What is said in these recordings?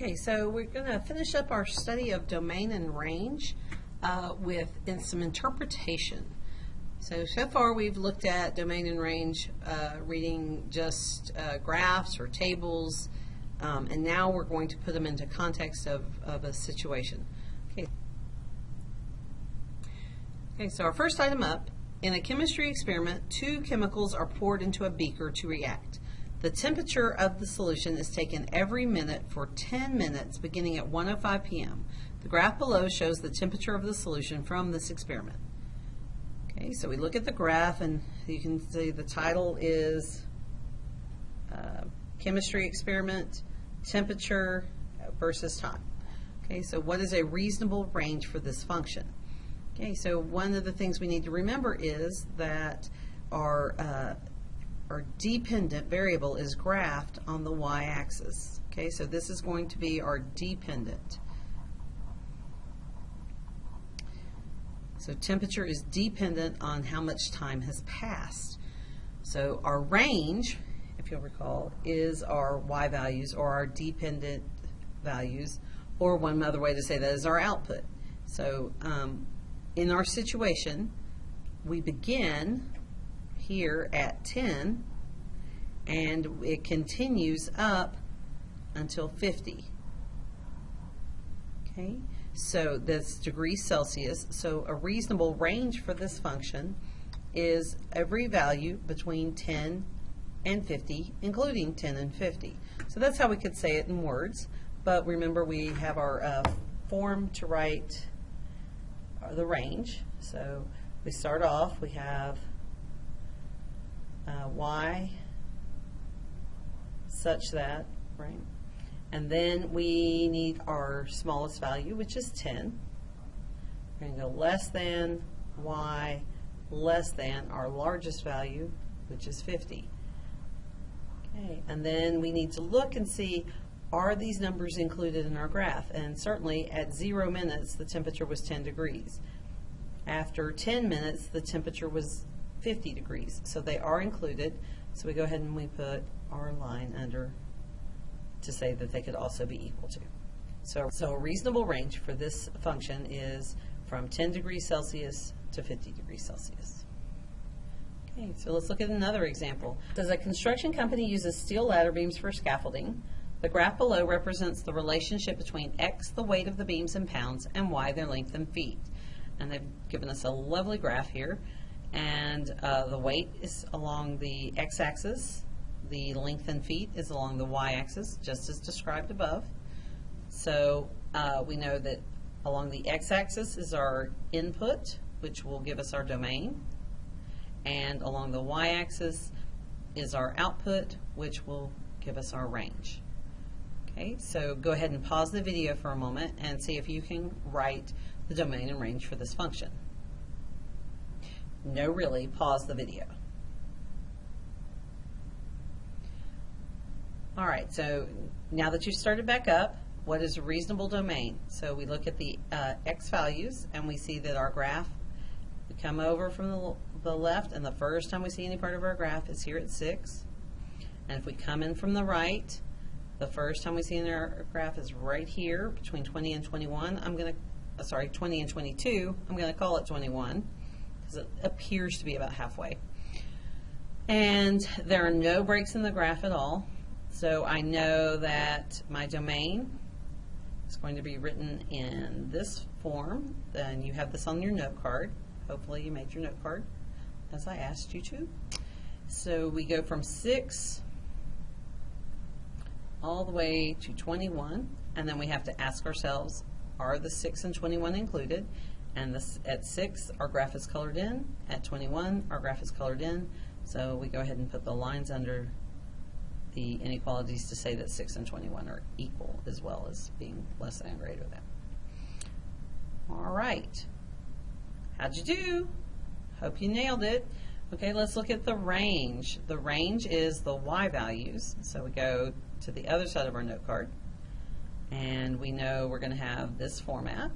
Okay, so we're going to finish up our study of domain and range with some interpretation. So far we've looked at domain and range reading just graphs or tables, and now we're going to put them into context of a situation. Okay, so our first item up, in a chemistry experiment, two chemicals are poured into a beaker to react. The temperature of the solution is taken every minute for 10 minutes beginning at 1:05 p.m. The graph below shows the temperature of the solution from this experiment. Okay, so we look at the graph and you can see the title is Chemistry Experiment, Temperature versus Time. Okay, so what is a reasonable range for this function? Okay, so one of the things we need to remember is that our dependent variable is graphed on the y-axis. Okay, so this is going to be our dependent. So temperature is dependent on how much time has passed. So our range, if you'll recall, is our y values or our dependent values, or one other way to say that is our output. So in our situation, we begin here at 10 and it continues up until 50. Okay, so that's degrees Celsius. So a reasonable range for this function is every value between 10 and 50, including 10 and 50. So that's how we could say it in words, but remember we have our form to write the range. So we start off, we have y such that, right? And then we need our smallest value, which is 10. We're going to go less than y less than our largest value, which is 50. Okay, and then we need to look and see, are these numbers included in our graph? And certainly at 0 minutes, the temperature was 10 degrees. After 10 minutes, the temperature was 50 degrees. So they are included. So we go ahead and we put our line under to say that they could also be equal to. So a reasonable range for this function is from 10 degrees Celsius to 50 degrees Celsius. Okay, so let's look at another example. Does a construction company uses steel ladder beams for scaffolding? The graph below represents the relationship between x, the weight of the beams in pounds, and y, their length in feet. And they've given us a lovely graph here. And the weight is along the x-axis. The length in feet is along the y-axis, just as described above. So we know that along the x-axis is our input, which will give us our domain. And along the y-axis is our output, which will give us our range. Okay, so go ahead and pause the video for a moment and see if you can write the domain and range for this function. No, really, pause the video. All right, so now that you've started back up, what is a reasonable domain? So we look at the x values and we see that our graph, we come over from the left, and the first time we see any part of our graph is here at 6. And if we come in from the right, the first time we see in our graph is right here between 20 and 21. 20 and 22. I'm going to call it 21 because it appears to be about halfway. And there are no breaks in the graph at all. So I know that my domain is going to be written in this form. Then you have this on your note card. Hopefully you made your note card as I asked you to. So we go from 6 all the way to 21, and then we have to ask ourselves, are the 6 and 21 included? And at 6, our graph is colored in. At 21, our graph is colored in. So we go ahead and put the lines under the inequalities to say that 6 and 21 are equal, as well as being less than or greater than. All right. How'd you do? Hope you nailed it. Okay, let's look at the range. The range is the y values. So we go to the other side of our note card, and we know we're going to have this format,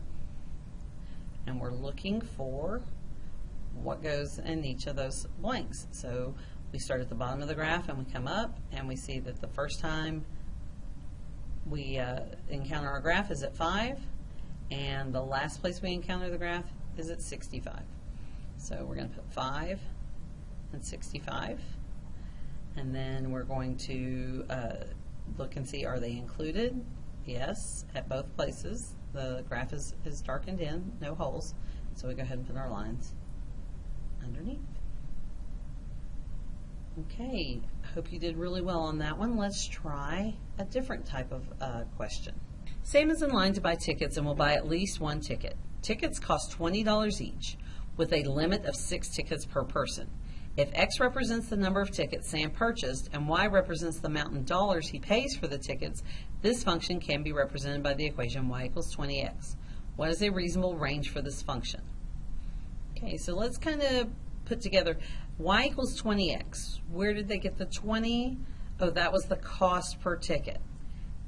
and we're looking for what goes in each of those blanks. So we start at the bottom of the graph and we come up and we see that the first time we encounter our graph is at 5, and the last place we encounter the graph is at 65. So we're going to put 5 and 65, and then we're going to look and see, are they included? Yes, at both places. The graph is darkened in, no holes, so we go ahead and put our lines underneath. Okay, hope you did really well on that one. Let's try a different type of question. Sam is in line to buy tickets and will buy at least one ticket. Tickets cost $20 each, with a limit of 6 tickets per person. If X represents the number of tickets Sam purchased and Y represents the amount in dollars he pays for the tickets, this function can be represented by the equation Y equals 20X. What is a reasonable range for this function? Okay, so let's kind of put together Y equals 20X. Where did they get the 20? Oh, that was the cost per ticket.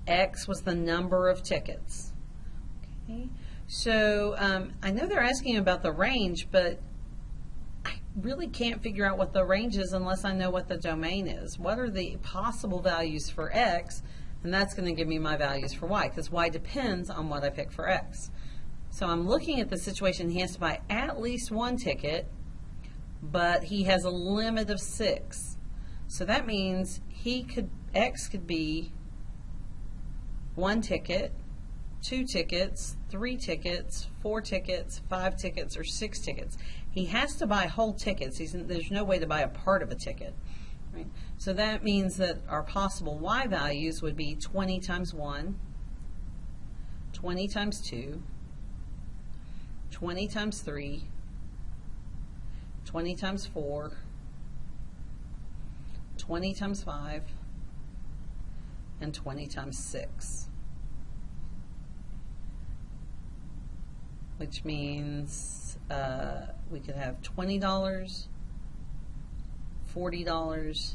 X was the number of tickets. Okay, so I know they're asking about the range, but I really can't figure out what the range is unless I know what the domain is. What are the possible values for X? And that's going to give me my values for Y, because Y depends on what I pick for X. So I'm looking at the situation. He has to buy at least one ticket, but he has a limit of 6. So that means X could be 1 ticket, 2 tickets, 3 tickets, 4 tickets, 5 tickets, or 6 tickets. He has to buy whole tickets. There's no way to buy a part of a ticket. Right? So that means that our possible Y values would be 20 times 1, 20 times 2, 20 times 3, 20 times 4, 20 times 5, and 20 times 6. Which means we could have $20, $40,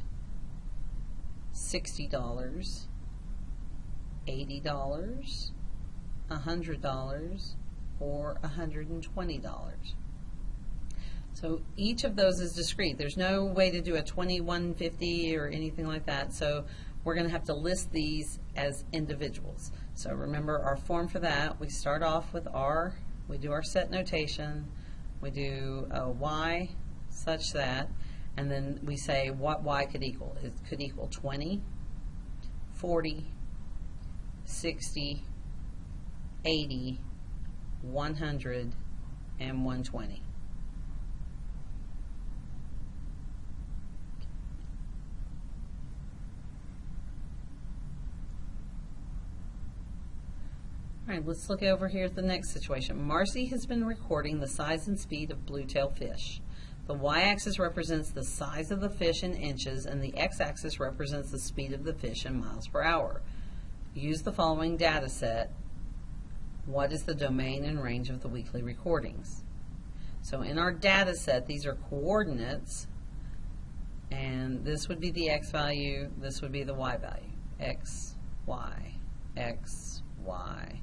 $60, $80, $100, or $120. So each of those is discrete. There's no way to do a 2150 or anything like that. So we're going to have to list these as individuals. So remember our form for that. We start off with R. We do our set notation. We do Y such that, and then we say what Y could equal. It could equal 20, 40, 60, 80, 100, and 120. All right, let's look over here at the next situation. Marcy has been recording the size and speed of bluetail fish. The y-axis represents the size of the fish in inches, and the x-axis represents the speed of the fish in miles per hour. Use the following data set. What is the domain and range of the weekly recordings? So in our data set, these are coordinates, and this would be the x value, this would be the y value. X, y, x, y,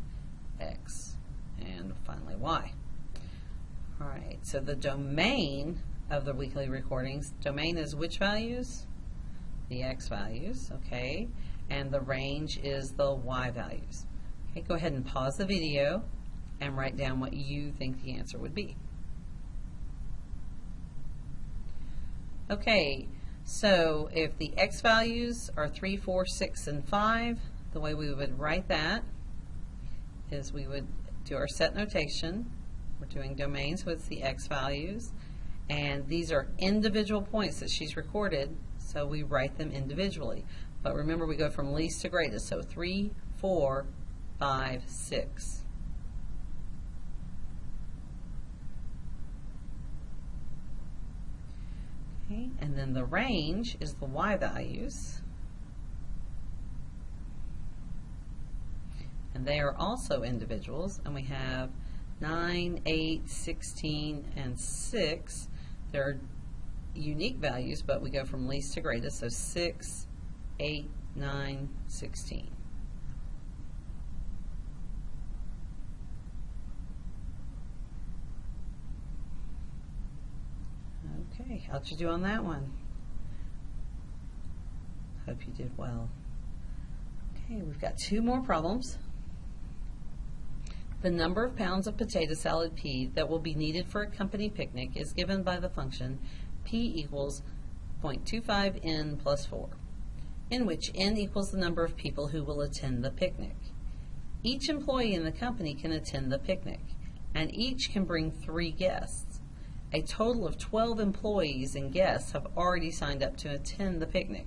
x, and finally y. All right, so the domain of the weekly recordings, domain is which values? The x values, okay, and the range is the y values. Okay, go ahead and pause the video and write down what you think the answer would be. Okay, so if the x values are 3, 4, 6, and 5, the way we would write that is we would do our set notation. We're doing domain, so it's the x values. And these are individual points that she's recorded, so we write them individually. But remember, we go from least to greatest, so 3, 4, 5, 6. Okay, and then the range is the y values. And they are also individuals, and we have 9, 8, 16, and 6. They're unique values, but we go from least to greatest, so 6, 8, 9, 16. Okay, how'd you do on that one? Hope you did well. Okay, we've got two more problems. The number of pounds of potato salad P that will be needed for a company picnic is given by the function P equals 0.25 n plus 4, in which n equals the number of people who will attend the picnic. Each employee in the company can attend the picnic, and each can bring 3 guests. A total of 12 employees and guests have already signed up to attend the picnic.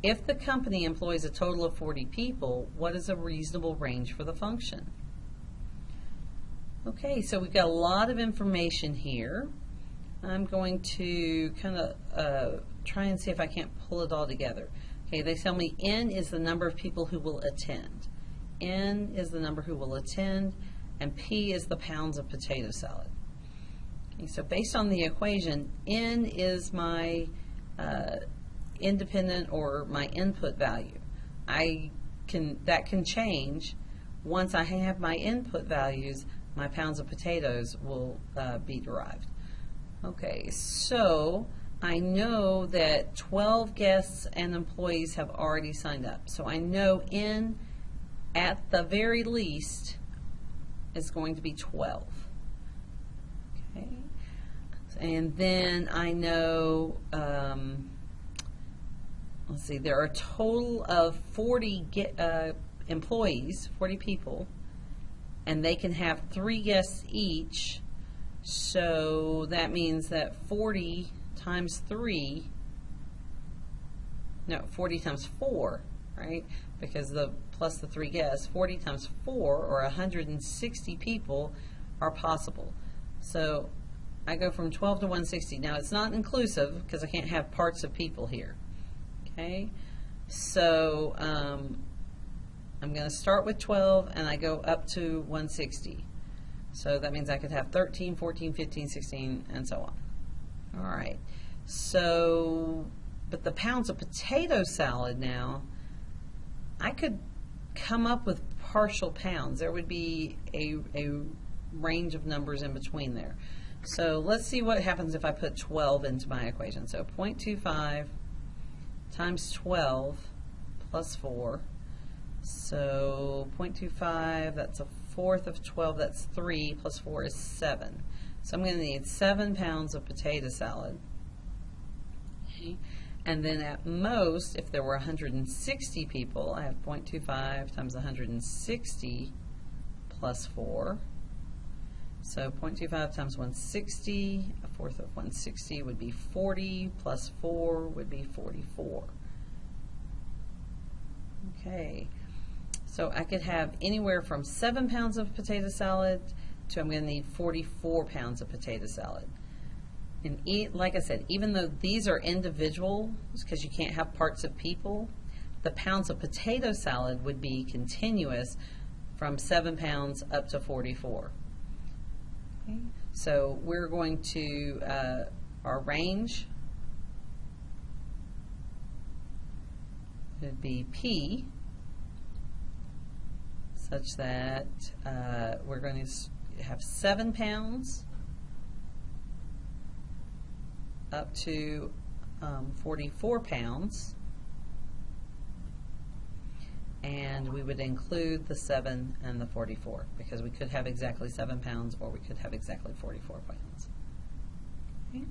If the company employs a total of 40 people, what is a reasonable range for the function? Okay, so we've got a lot of information here. I'm going to kind of try and see if I can't pull it all together. Okay, they tell me n is the number of people who will attend. N is the number who will attend, and P is the pounds of potato salad. Okay, so based on the equation, n is my independent or my input value. That can change. Once I have my input values, my pounds of potatoes will be derived. Okay, so I know that 12 guests and employees have already signed up. So I know n at the very least is going to be 12. Okay, and then I know, let's see, there are a total of 40 employees, 40 people, and they can have 3 guests each. So that means that 40 times 3, no, 40 times 4, right? Because plus the 3 guests, 40 times 4, or 160 people are possible. So I go from 12 to 160. Now it's not inclusive because I can't have parts of people here. Okay, so I'm going to start with 12 and I go up to 160. So that means I could have 13, 14, 15, 16, and so on. All right. So, but the pounds of potato salad now, I could come up with partial pounds. There would be a range of numbers in between there. So let's see what happens if I put 12 into my equation. So 0.25 times 12 plus 4. So 0.25, that's a fourth of 12, that's 3, plus 4 is 7. So I'm going to need 7 pounds of potato salad. Okay. And then at most, if there were 160 people, I have 0.25 times 160 plus 4. So 0.25 times 160, a fourth of 160 would be 40, plus 4 would be 44. Okay. So I could have anywhere from 7 pounds of potato salad to I'm going to need 44 pounds of potato salad. And like I said, even though these are individual, because you can't have parts of people, the pounds of potato salad would be continuous from 7 pounds up to 44. Okay. So we're going to, our range would be P, such that we're going to have 7 pounds up to 44 pounds, and we would include the 7 and the 44 because we could have exactly 7 pounds or we could have exactly 44 pounds. Okay.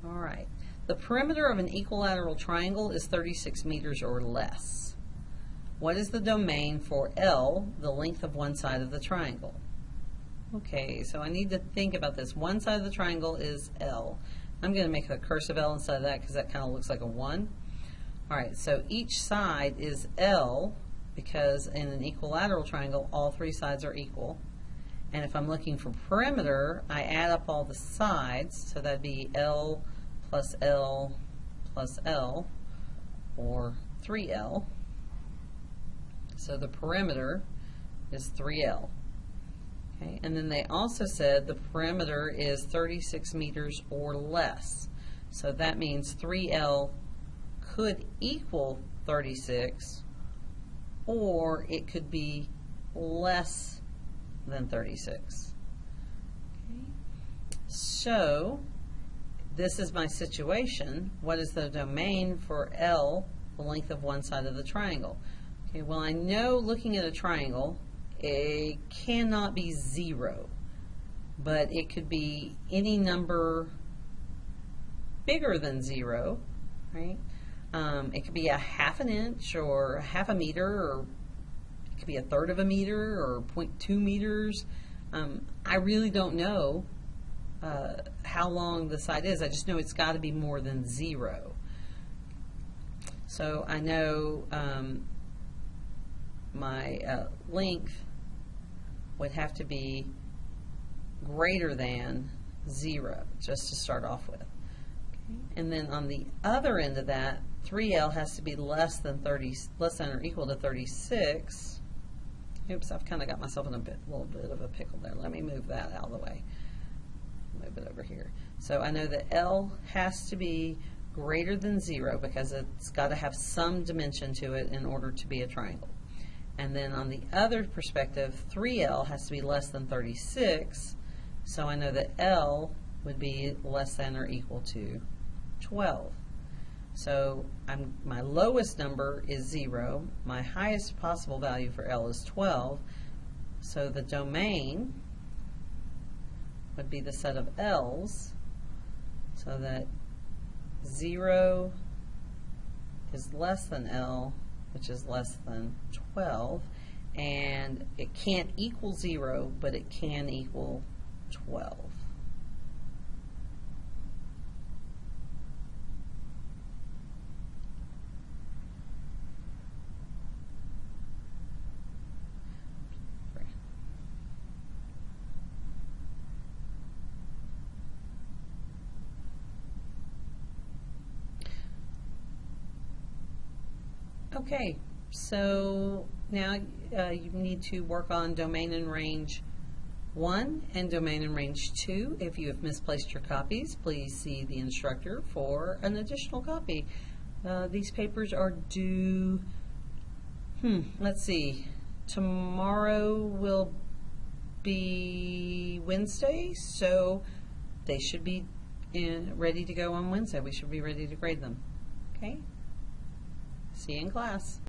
All right. The perimeter of an equilateral triangle is 36 meters or less. What is the domain for L, the length of one side of the triangle? Okay, so I need to think about this. One side of the triangle is L. I'm going to make a cursive L instead of that because that kind of looks like a 1. All right, so each side is L because in an equilateral triangle, all 3 sides are equal. And if I'm looking for perimeter, I add up all the sides, so that'd be L plus L plus L, or 3L. So the perimeter is 3L. Okay, and then they also said the perimeter is 36 meters or less. So that means 3L could equal 36, or it could be less than 36. Okay. So this is my situation. What is the domain for L the length of one side of the triangle. Okay, well, I know looking at a triangle, it cannot be 0, but it could be any number bigger than 0, right? It could be a half an inch or half a meter, or it could be a third of a meter or 0.2 meters. I really don't know how long the side is. I just know it's got to be more than 0. So I know my length would have to be greater than 0, just to start off with. Okay. And then on the other end of that, 3L has to be less than or equal to 36. Oops, I've kind of got myself in a little bit of a pickle there. Let me move that out of the way. Move it over here. So I know that L has to be greater than 0 because it's got to have some dimension to it in order to be a triangle. And then on the other perspective, 3L has to be less than 36, so I know that L would be less than or equal to 12. So my lowest number is 0. My highest possible value for L is 12. So the domain would be the set of L's, so that 0 is less than L, which is less than 12, and it can't equal 0, but it can equal 12. Okay, so now you need to work on domain and range 1 and domain and range 2. If you have misplaced your copies, please see the instructor for an additional copy. These papers are due, let's see, tomorrow will be Wednesday, so they should be ready to go on Wednesday. We should be ready to grade them. Okay? See you in class.